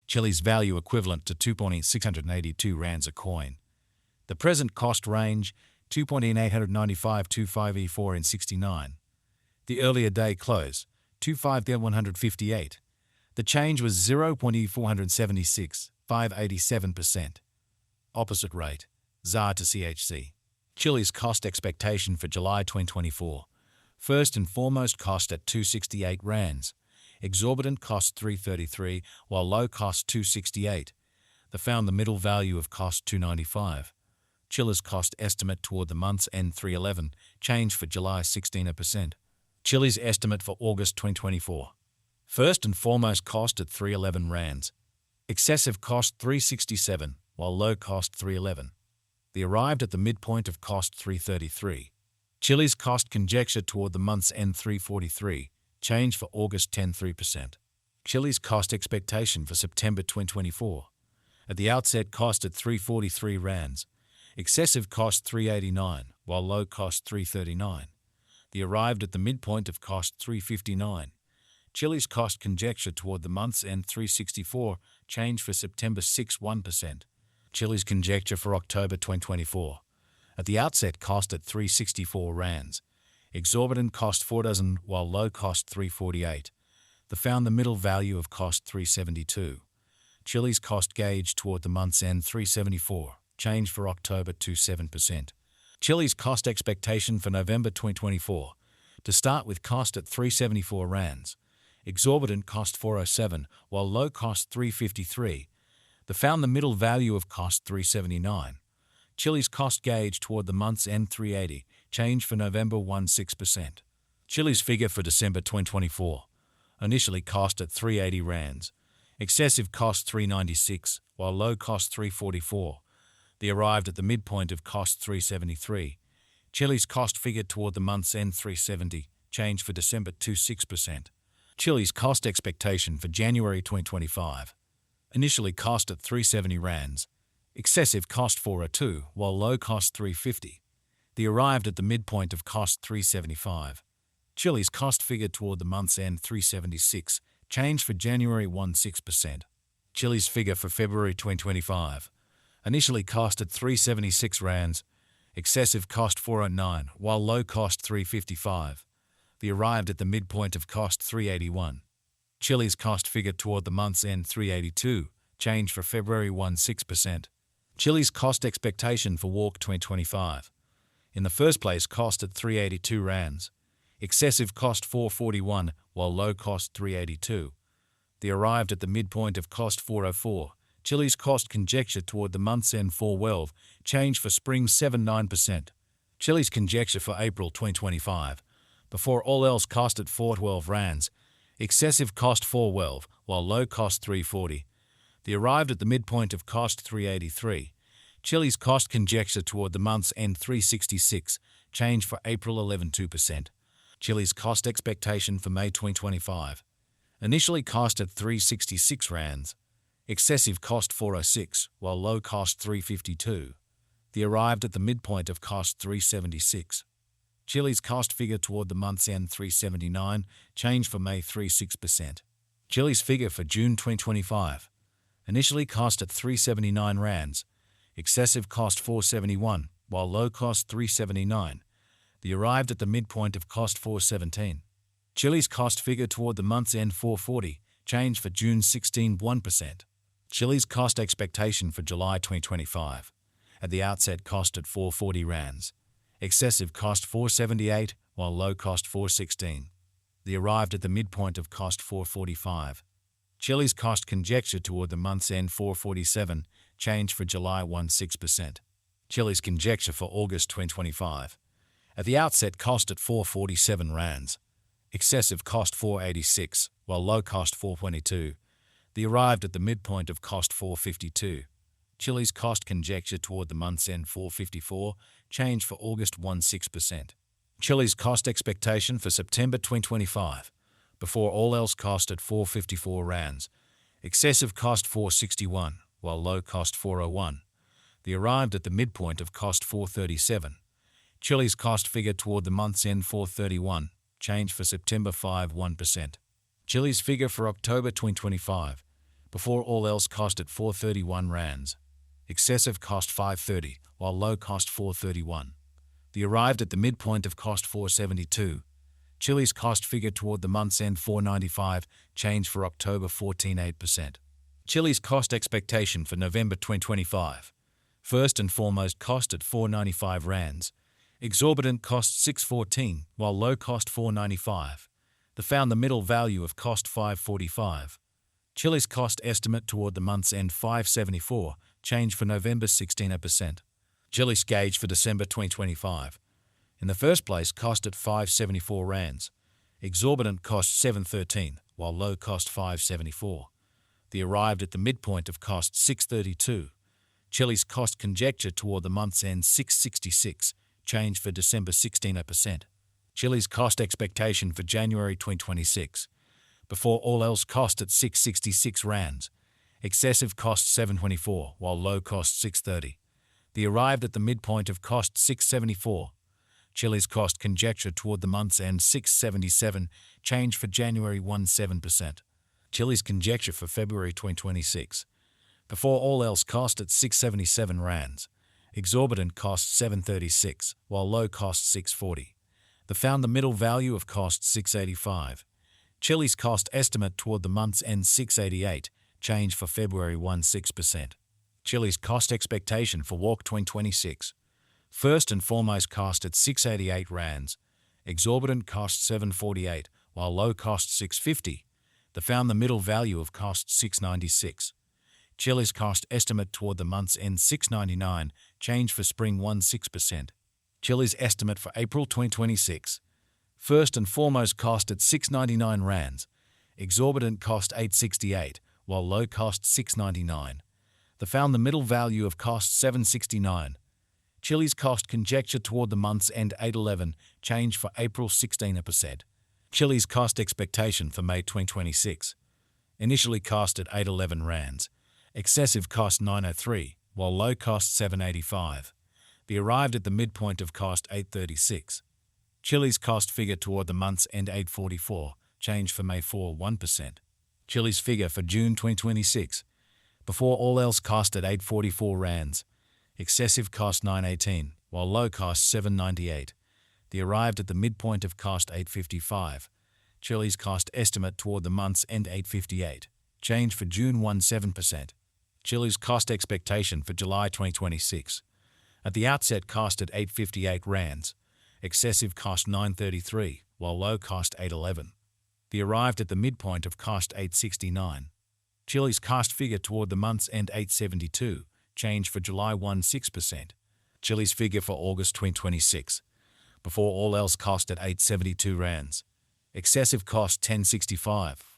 Chiliz value equivalent to 2.682 rands a coin. The present cost range 2.895 to 5E4 in 69. The earlier day close 25,158. The change was 0.476, 587%. Opposite rate, ZAR to CHC. Chiliz cost expectation for July 2024. First and foremost cost at 268 rands. Exorbitant cost 333, while low cost 268. The found the middle value of cost 295. Chiliz cost estimate toward the month's end 311, change for July 16%. Chiliz estimate for August 2024. First and foremost cost at 311 rands. Excessive cost 367, while low cost 311. They arrived at the midpoint of cost 333. Chiliz cost conjecture toward the month's end 343, change for August 10.3%. Chiliz cost expectation for September 2024. At the outset cost at 343 rands. Excessive cost 389, while low cost 339. They arrived at the midpoint of cost 359. Chiliz cost conjecture toward the month's end 364, change for September 6.1%. Chiliz conjecture for October 2024. At the outset cost at 364 rands. Exorbitant cost 4 dozen, while low cost 348. They found the middle value of cost 372. Chiliz cost gauge toward the month's end 374, change for October 7%. Chiliz cost expectation for November 2024. To start with cost at 374 rands. Exorbitant cost 407, while low cost 353. They found the middle value of cost 379. Chiliz cost gauge toward the month's end 380, change for November 6%. Chiliz figure for December 2024. Initially cost at 380 rands. Excessive cost 396, while low cost 344. They arrived at the midpoint of cost 373. Chiliz cost figure toward the month's end 370, change for December 6%. Chiliz cost expectation for January 2025. Initially cost at 370 rands. Excessive cost 402, while low cost 350. They arrived at the midpoint of cost 375. Chiliz cost figure toward the month's end 376, change for January 6%. Chiliz figure for February 2025. Initially cost at 376 rands. Excessive cost 409, while low cost 355. They arrived at the midpoint of cost 381. Chiliz cost figure toward the month's end 382, change for February 6%. Chiliz cost expectation for Walk 2025. In the first place cost at 382 rands. Excessive cost 441, while low cost 382. They arrived at the midpoint of cost 404. Chiliz cost conjecture toward the month's end 412, change for spring 79%. Chiliz conjecture for April 2025. Before all else cost at 412 rands. Excessive cost 412, while low cost 340. They arrived at the midpoint of cost 383. Chiliz cost conjecture toward the month's end 366, change for April 11.2%. Chiliz cost expectation for May 2025. Initially cost at 366 rands. Excessive cost 406, while low cost 352. They arrived at the midpoint of cost 376. Chiliz cost figure toward the month's end 379, change for May 6%. Chiliz figure for June 2025. Initially cost at 379 rands. Excessive cost 471, while low cost 379. They arrived at the midpoint of cost 417. Chiliz cost figure toward the month's end 440, change for June 1%. Chiliz cost expectation for July 2025. At the outset cost at 440 rands. Excessive cost 478, while low cost 416. They arrived at the midpoint of cost 445. Chiliz cost conjecture toward the month's end 447, change for July 6%. Chiliz conjecture for August 2025. At the outset cost at 447 rands. Excessive cost 486, while low cost 422. They arrived at the midpoint of cost 452. Chiliz cost conjecture toward the month's end 454, change for August 6%. Chiliz cost expectation for September 2025. Before all else cost at 454 rands. Excessive cost 461, while low cost 401. They arrived at the midpoint of cost 437. Chiliz cost figure toward the month's end 431, change for September 1%. Chiliz figure for October 2025. before all else cost at 431 rands. Excessive cost 530, while low cost 431. The arrived at the midpoint of cost 472. Chilliz cost figure toward the month's end 495, change for October 14.8%. Chilliz cost expectation for November 2025. First and foremost cost at 495 rands. Exorbitant cost 614, while low cost 495. The found the middle value of cost 545. Chilliz cost estimate toward the month's end 574, change for November 16%. Chilliz gauge for December 2025. In the first place, cost at 574 rands. Exorbitant cost 713, while low cost 574. The arrived at the midpoint of cost 632. Chilliz cost conjecture toward the month's end 666, change for December 16%. Chilliz cost expectation for January 2026. Before all else cost at 666 rands. Excessive cost 724, while low cost 630. The arrived at the midpoint of cost 674. Chilliz cost conjecture toward the month's end 677, change for January 17%. Chilliz conjecture for February 2026. Before all else cost at 677 rands. Exorbitant cost 736, while low cost 640. The found the middle value of cost 685. Chilliz cost estimate toward the month's end 688, change for February 16%. Chilliz cost expectation for Walk 2026. First and foremost cost at 688 rands. Exorbitant cost 748, while low cost 650. The found the middle value of cost 696. Chilliz cost estimate toward the month's end 699, change for spring 16%. Chilliz estimate for April 2026. First and foremost cost at 699 rands. Exorbitant cost 868, while low cost 699. The found the middle value of cost 769. Chilliz cost conjecture toward the month's end 811, change for April 16%. Chilliz cost expectation for May 2026. Initially cost at 811 rands. Excessive cost 903, while low cost 785. The arrived at the midpoint of cost 836. Chilliz cost figure toward the month's end 844, change for May 1%. Chilliz figure for June 2026. Before all else cost at 844 rands. Excessive cost 918, while low cost 798. The arrived at the midpoint of cost 855. Chilliz cost estimate toward the month's end 858. Change for June 17%. Chilliz cost expectation for July 2026. At the outset cost at 858 rands. Excessive cost 933, while low cost 811. The arrived at the midpoint of cost 869. Chilliz cost figure toward the month's end 872. Change for July 16%. Chilliz figure for August 2026. Before all else cost at 872 rands. Excessive cost 1065.